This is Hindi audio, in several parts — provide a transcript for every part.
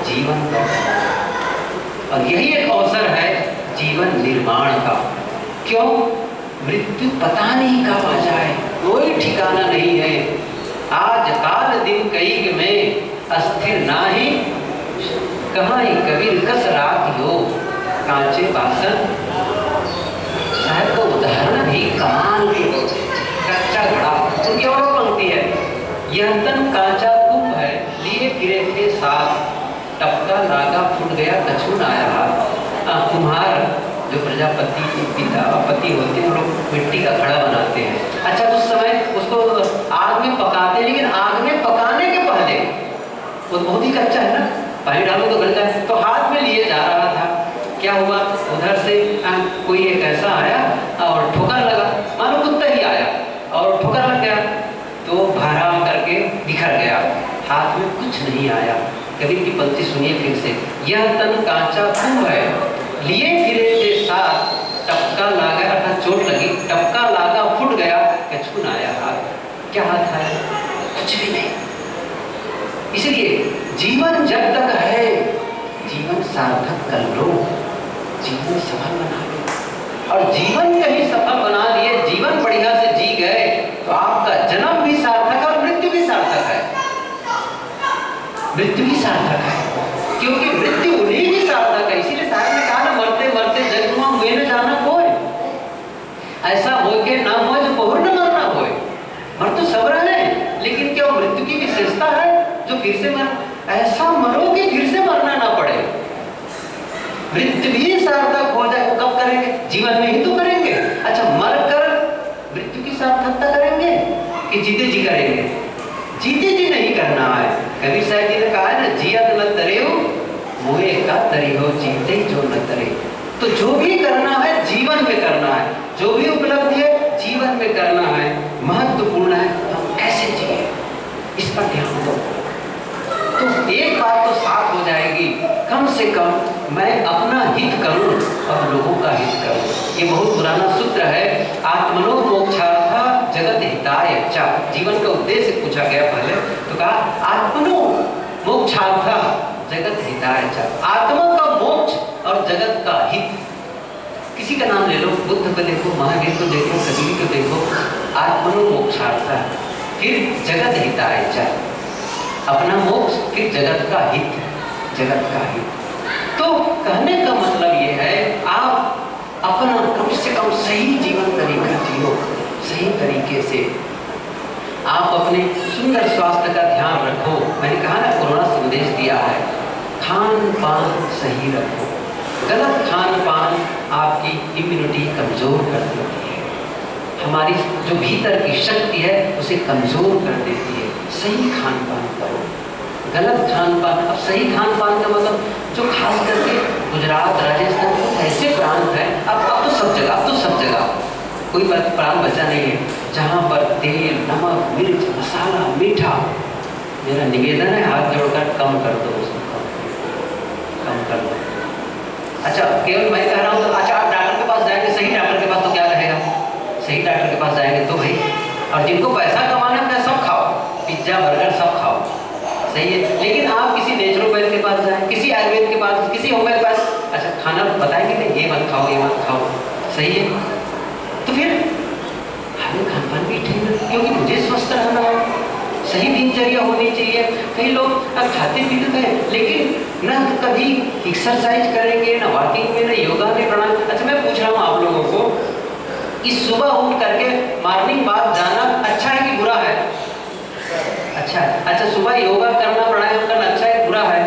जीवन का, और यही एक अवसर है जीवन निर्माण का। क्यों? मृत्यु पता नहीं कब आ जाए, कोई ठिकाना नहीं है। आज काल दिन कई में अस्थिर नाही, कहाँ कबीर कस रात हो कांचे बासन। साहब को उदाहरण भी कमाल के हो, कच्चा घड़ा। उनकी और पंक्ति है, यह तन कांचा कुंभ है, लिए फिरे थे साथ, टपका लागा फूट गया कछुन आया हाथ। कुम्हार जो प्रजापति पिता पति होते हैं, लोग मिट्टी का घड़ा बनाते हैं। अच्छा, उस समय उसको आग में पकाते हैं, लेकिन आग में पकाने के पहले वो बहुत ही कच्चा है ना, पानी डालो तो गल जाए। तो हाथ में लिए जा रहा था, क्या हुआ, उधर से कोई एक ऐसा आया और ठोकर लगा, मानो कुत्ता ही आया और ठोकर लग गया, तो भारा करके बिखर गया, हाथ में कुछ नहीं आया। कबीर की पंक्ति सुनिए फिर से, यह तन कांचा कुंभ है, लिए फिरे थे साथ, टपका लागा, अर्थात चोट लगी, टपका लागा फूट गया कछुन आया हाथ। क्या हाथ है? कुछ भी नहीं। इसलिए जीवन जब तक है, जीवन सार्थक कर लो, जीवन सफल बना लो। और जीवन कहीं सफल बना लिए, जीवन बढ़िया से जी गए, तो आपका जन्म भी सार्थक है और मृत्यु भी सार्थक है। मृत्यु भी सार्थक है, क्योंकि मृत्यु उन्हीं की सार्थक है। इसीलिए साहब ने कहा ना, मरते मरते जग में हुए न जाना कोई, ऐसा हो के ना हो जो बहुर न मरना हो। मर तो सब रहे, लेकिन क्या मृत्यु की विशेषता है जो फिर से मर, ऐसा मरो कि फिर से मरना ना पड़े। मृत्यु भी सार्थक हो जाए, वो कब करेंगे? जीवन में ही तो करेंगे। अच्छा, मरकर मृत्यु की सार्थकता करेंगे कि जीते जी करेंगे? जीते जी नहीं करना है। कबीर साहब जी ने कहा है ना, जियत न तरे हो मोए का तरी हो, जीते जो न तरे। तो जो भी करना है जीवन में करना है, जो भी उपलब्धि है जीवन में करना है। महत्वपूर्ण है हम कैसे जिए, इस पर ध्यान दो। तो एक बात तो साफ हो जाएगी, कम से कम मैं अपना हित करूं और लोगों का हित करूं। ये बहुत पुराना सूत्र है, आत्मनो मोक्षार्था जगत हिताय च। जीवन का उद्देश्य पूछा गया पहले, तो कहा आत्मनो मोक्षार्था जगत हिताय च। आत्मा का मोक्ष और जगत का हित। किसी का नाम ले लो, बुद्ध को देखो, महावीर को देखो, कबीर को देखो, आत्मनो मोक्षार्था, फिर जगत हिताय च, अपना मोक्ष, फिर जगत का हित, जगत का हित। तो कहने का मतलब ये है, आप अपना कम से कम सही जीवन तरीका जियो, सही तरीके से। आप अपने सुंदर स्वास्थ्य का ध्यान रखो। मैंने कहा ना, कोरोना संदेश दिया है, खान पान सही रखो। गलत खान पान आपकी इम्यूनिटी कमजोर कर देती है, हमारी जो भीतर की शक्ति है उसे कमजोर कर देती है। सही खान पान करो, गलत खान पान। अब सही खान पान का मतलब जो खास करके गुजरात, राजस्थान, कुछ ऐसे प्रांत हैं, अब तो सब जगह कोई प्रांत बचा नहीं है जहाँ पर तेल, नमक, मिर्च, मसाला, मीठा। मेरा निवेदन है, हाथ जोड़कर कम कर दो, उसको कम कर दो। अच्छा, केवल मैं कह रहा हूँ तो अच्छा, आप डॉक्टर के पास जाएंगे, सही डॉक्टर के पास तो क्या रहेगा? सही डॉक्टर के पास जाएंगे तो भाई, और जिनको पैसा कमाना है सब खाओ, पिज्जा बर्गर सब खाओ, सही है। लेकिन आप किसी नेचुरोपैथ के पास जाएं, किसी आयुर्वेद के पास, किसी होम्योपैथ के पास, अच्छा खाना बताएंगे कि ये मत खाओ, ये मत खाओ, सही है। तो फिर हमें खान पान भी ठीक है, क्योंकि मुझे स्वस्थ रहना है, सही दिनचर्या होनी चाहिए। कई लोग अब खाते पीते हैं, लेकिन न कभी एक्सरसाइज करेंगे, न वॉकिंग में, न योगा में, प्राणायाम। अच्छा, मैं पूछ रहा हूँ आप लोगों को, इस सुबह उठ करके मॉर्निंग वॉक जाना अच्छा है कि बुरा है? अच्छा है। अच्छा, सुबह योगा करना, प्राणायाम करना अच्छा है बुरा है?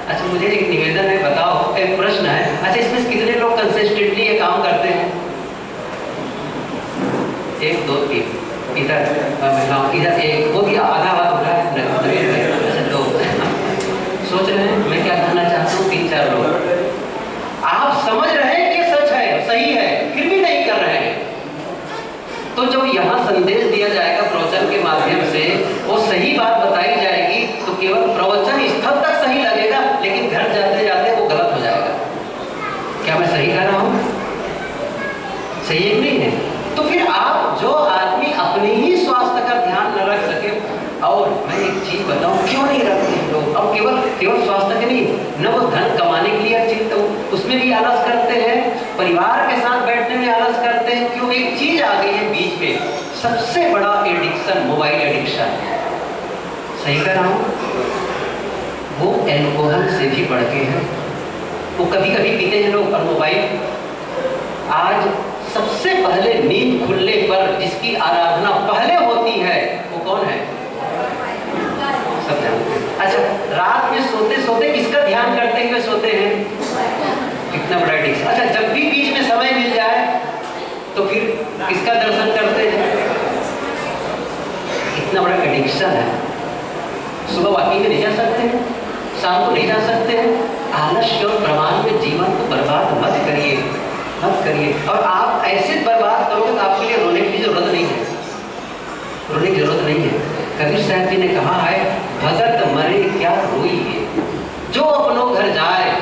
अच्छा, मुझे एक निवेदन है, बताओ, एक प्रश्न है। अच्छा, इसमें कितने लोग कंसिस्टेंटली ये काम करते हैं? 1 2 3 इधर महिलाओं, इधर एक, वो भी आधा हो रहा है। अच्छा, लोग सोच रहे हैं मैं क्या कहना चाहता हूँ। 3 4 लोग आप समझ रहे हैं कि सच है, सही है, फिर भी नहीं कर रहे हैं। तो जब यहाँ संदेश दिया जाएगा प्रवचन के माध्यम से, वो सही बात बताई जाएगी, तो केवल प्रवचन स्थल तक सही लगेगा, लेकिन घर जाते जाते वो गलत हो जाएगा। क्या मैं सही कह रहा हूँ? सही है नहीं है? तो फिर आप, जो आदमी अपने ही स्वास्थ्य का ध्यान न रख सके, और मैं एक चीज बताऊं, क्यों नहीं रखते हैं लोग? अब केवल स्वास्थ्य के नहीं, भी आलस करते हैं, परिवार के साथ बैठने में आलस करते हैं। क्यों? एक चीज आ गई है बीच में, सबसे बड़ा एडिक्शन मोबाइल एडिक्शन। सही कह रहा हूं? वो एल्कोहल से भी बढ़ के है। वो कभी कभी पीते हैं लोग और मोबाइल। आज सबसे पहले नींद खुलने पर जिसकी आराधना पहले होती है वो कौन है? सब जानते हैं। अच्छा, रात में सोते सोते किसका ध्यान करते हुए सोते हैं? कितना बड़ा एडिक्शन। अच्छा, जब भी बीच में समय मिल जाए तो फिर किसका दर्शन करते हैं? कितना बड़ा एडिक्शन है। सुबह वॉकिंग में नहीं जा सकते हैं, शाम को नहीं जा सकते हैं। आलस्य और प्रमाण में जीवन को बर्बाद मत करिए, मत करिए। और आप ऐसे बर्बाद करोगे तो आपके लिए रोने की जरूरत नहीं है, रोने की जरूरत नहीं है। कबीर साहब जी ने कहा है, भगत मरे क्या रोइए, जो अपनों घर जाए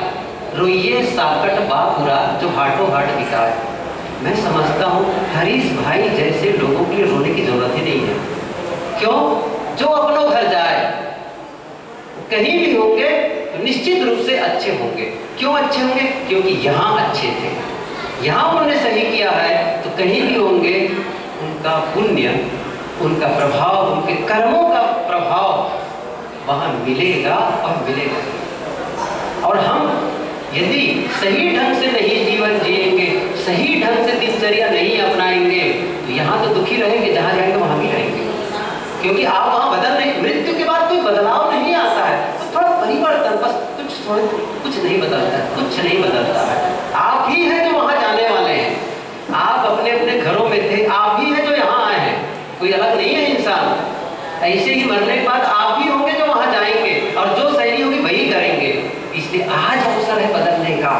रोइए साकट बापुरा, जो हाटो हाट बिकाए। मैं समझता हूँ हरीश भाई जैसे लोगों के लिए रोने की जरूरत ही नहीं है। क्यों? जो अपनों घर जाए, कहीं भी होंगे तो निश्चित रूप से अच्छे होंगे। क्यों अच्छे होंगे? क्योंकि यहाँ अच्छे थे, यहाँ उन्होंने सही किया है, तो कहीं भी होंगे उनका पुण्य, उनका प्रभाव, उनके कर्मों का प्रभाव वहाँ मिलेगा और मिलेगा। और हम यदि सही ढंग से नहीं जीवन जिएंगे, सही ढंग से दिनचर्या नहीं अपनाएंगे, तो यहाँ तो दुखी रहेंगे, जहाँ जाएंगे वहाँ भी रहेंगे। क्योंकि आप वहाँ बदल नहीं, मृत्यु के बाद कोई बदलाव नहीं आता है, तो थोड़ा परिवर्तन, बस कुछ नहीं बदलता है, कुछ नहीं बदलता है। आप ही हैं जो वहाँ जाने वाले हैं। आप अपने अपने घरों में थे, आप ही हैं जो यहाँ आए हैं, कोई अलग नहीं है इंसान। ऐसे ही मरने के बाद आप ही होंगे जो वहाँ जाएंगे, और जो सही होगी वही करेंगे। इसलिए आज अवसर है बदलने का,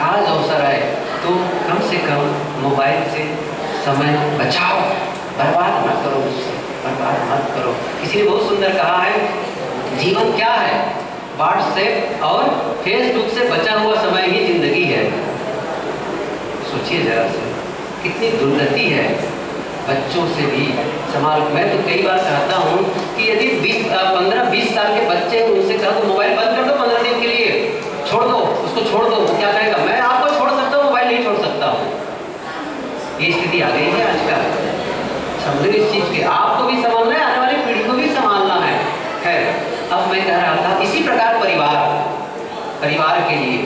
आज अवसर है। तो कम से कम मोबाइल से समय बचाओ, बर्बाद मत करो, उससे बर्बाद मत करो। किसी ने बहुत सुंदर कहा है, जीवन क्या है? व्हाट्सएप और फेसबुक से बचा हुआ समय ही जिंदगी है। सोचिए जरा से, कितनी दुर्गति है। बच्चों से भी संभाल। मैं तो कई बार कहता हूँ कि यदि 15-20 साल के बच्चे हैं, उनसे कहा तो मोबाइल बंद कर दो 15 दिन के लिए, छोड़ दो उसको, छोड़ दो। वो क्या कहेगा? मैं आपको छोड़ सकता हूँ, मोबाइल नहीं छोड़ सकता हूँ। ये स्थिति आ गई है आजकल। समझो इस चीज के, आपको भी संभालना है, आने वाली पीढ़ी को भी संभालना है। खैर, अब मैं कह रहा था इसी प्रकार परिवार के लिए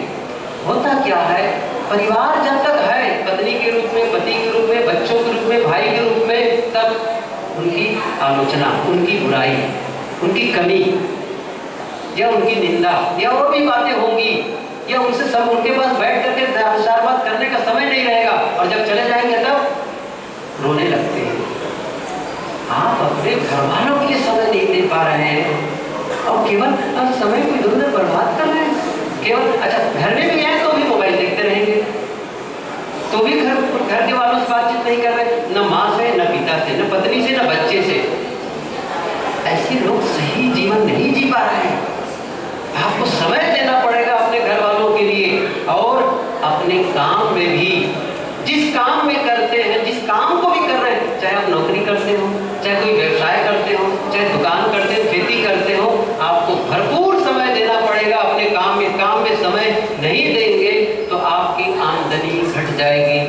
होता क्या है? परिवार जब तक है, पत्नी के रूप में, पति के रूप में, बच्चों के रूप में, भाई के रूप में, तब उनकी आलोचना, उनकी बुराई, उनकी कमी या उनकी निंदा या और भी बातें होंगी, या उनसे सब उनके पास बैठ करके चार बात करने का समय नहीं रहेगा। और जब चले जाएंगे तब रोने लगते हैं। आप अपने घर वालों के लिए समय नहीं दे पा रहे हैं और केवल समय को इधर उधर बर्बाद कर रहे हैं। केवल अच्छा, घर में भी हैं तो भी मोबाइल देखते रहेंगे, तो भी घर के वालों से बातचीत नहीं कर रहे, न माँ से, न पिता से, न पत्नी से, न बच्चे से। ऐसे लोग सही जीवन नहीं जी पा रहे हैं। आपको समय देना पड़ेगा अपने घर वालों के लिए, और अपने काम में भी, जिस काम में करते हैं, जिस काम को भी कर रहे हैं, चाहे आप नौकरी करते हो, चाहे कोई व्यवसाय करते हो, चाहे दुकान करते हो, खेती करते हो, आपको भरपूर समय देना पड़ेगा अपने काम में। काम में समय नहीं देंगे तो आपकी आमदनी घट जाएगी,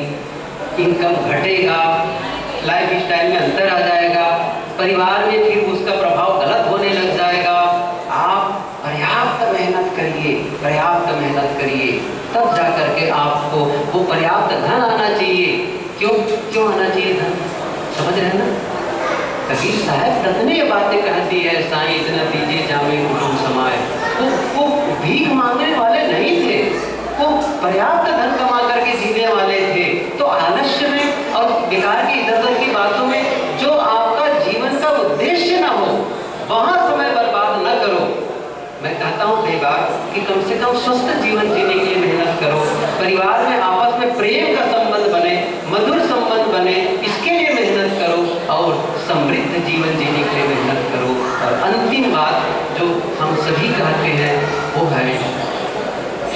इनकम घटेगा, लाइफ स्टाइल में अंतर आ जाएगा, परिवार में फिर उसका प्रभाव गलत होने लग जाएगा। आप पर्याप्त मेहनत करिए, पर्याप्त मेहनत करिए, तब जा करके आपको वो पर्याप्त धन आना चाहिए। क्यों आना चाहिए धन? समझ रहे हैं ना? कबीर साहब कितनी ये बातें कहती है, साईं इतना दीजिए जामे कुटुंब समाए। वो भीख मांगने वाले नहीं थे, वो पर्याप्त धन कमा करके जीने वाले थे। तो आलस्य में और बेकार की इधर उधर की बातों में जो आपका जीवन का उद्देश्य ना हो, वहां समय बर्बाद न करो। मैं कहता हूँ कई बार कि कम से कम स्वस्थ जीवन जीने के लिए मेहनत करो, परिवार में आपस में प्रेम का संबंध बने, मधुर संबंध बने, इसके लिए मेहनत करो, और समृद्ध जीवन जीने के लिए मेहनत करो। और अंतिम बात जो हम सभी कहते हैं वो है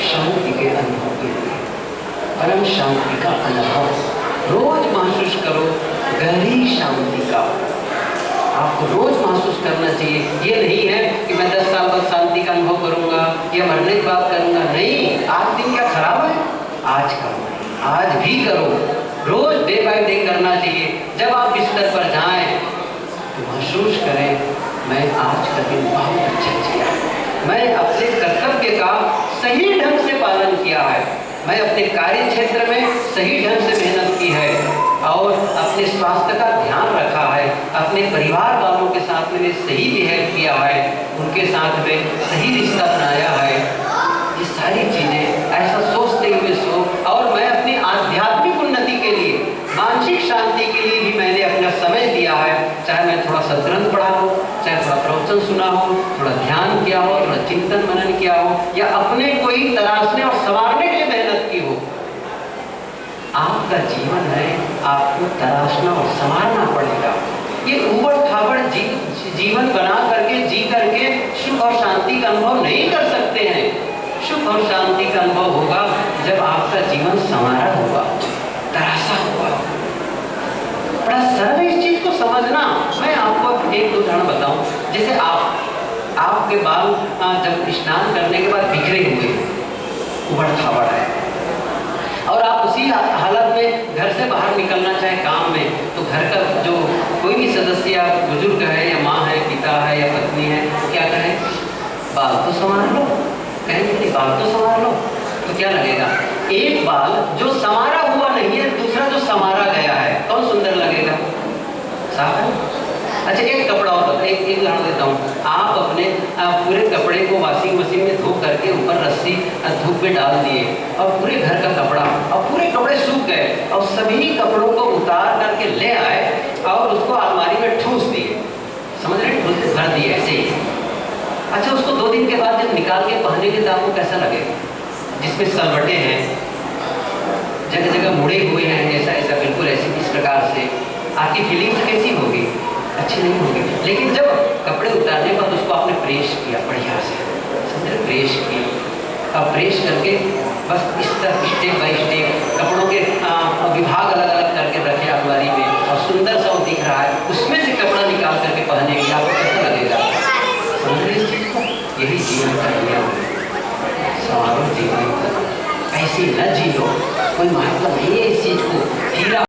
शांति के अनुभव के लिए, परम शांति का अनुभव रोज महसूस करो, गहरी शांति का आपको रोज महसूस करना चाहिए। ये नहीं है कि मैं 10 साल बाद शांति का अनुभव करूंगा या मरने की बात करूंगा। नहीं, आज दिन क्या खराब है? आज करो, आज भी करो, रोज डे बाय डे करना चाहिए। जब आप बिस्तर पर जाएं तो महसूस करें मैं आज का दिन बहुत अच्छा किया, मैं अपने कर्तव्य का सही ढंग से पालन किया है, मैं अपने कार्य क्षेत्र में सही ढंग से मेहनत की है और अपने स्वास्थ्य का ध्यान रखा है, अपने परिवार वालों के साथ में सही बिहेव किया है, उनके साथ में सही रिश्ता बनाया है। ये सारी चीज़ें ऐसा सोचते हुए सो, और मैं अपनी आध्यात्मिक उन्नति के लिए, मानसिक शांति के लिए भी मैंने अपना समय दिया है। चाहे मैं थोड़ा सत्संग पढ़ा हो, चाहे थोड़ा प्रवचन सुना हो, थोड़ा ध्यान किया हो, थोड़ा चिंतन मनन किया हो, या अपने कोई तराशने और संवारने के लिए मेहनत की हो। आपका जीवन है, आपको तराशना और संवारना पड़ेगा। ये उबड़ खाबड़ जीवन बना करके जी करके सुख और शांति का अनुभव नहीं कर सकते हैं। सुख और शांति का अनुभव होगा जब आपका जीवन संवारा होगा, तराशा होगा। बड़ा सरल है इस चीज को समझना। मैं आपको एक दो उदाहरण बताऊं। जैसे आपके बाल जब स्नान करने के बाद बिखरे हुए, उबड़ खाबड़ है, और आप उसी हालत में घर से बाहर निकलना चाहे काम में, तो घर का जो कोई भी सदस्य, बुजुर्ग है या माँ है, पिता है या पत्नी है, क्या कहें? बाल तो संवार लो, कहेंगे बाल तो संवार लो। तो क्या लगेगा? एक बाल जो संवारा हुआ नहीं है, दूसरा जो संवारा गया है, कौन सुंदर लगेगा? साफ है। अच्छा, एक कपड़ा और एक उदाहरण देता हूँ। आप अपने पूरे कपड़े को वॉशिंग मशीन में धो करके ऊपर रस्सी धूप में डाल दिए, और पूरे घर का कपड़ा, और पूरे कपड़े सूख गए, और सभी कपड़ों को उतार करके ले आए और उसको अलमारी में ठूस दिए। समझ रहे? ठूस के भर दिए ऐसे ही। अच्छा, उसको 2 दिन के बाद जब निकाल के पहनेंगे तो आपको कैसा लगेगा? जिसमें सलवटे हैं, जगह जगह मुड़े हुए हैं, ऐसा ऐसा बिल्कुल ऐसे इस प्रकार से, आपकी फीलिंग्स कैसी होगी? अच्छी नहीं होगी। लेकिन जब कपड़े उतारने पर उसको आपने प्रेस किया बढ़िया से, समझे? प्रेस किया, और प्रेस करके बस इस तरह स्टेप बाई स्टेप कपड़ों के विभाग अलग अलग करके रखे अलमारी में, और सुंदर सा दिख रहा है, उसमें से कपड़ा निकाल करके पहनेंगे, आपको कैसा लगेगा? समझ रहे इस चीज़ को? यही जीवन का नियम है। सवालों जीवन ऐसे न जियो, कोई महत्व नहीं है इस चीज को। हीरा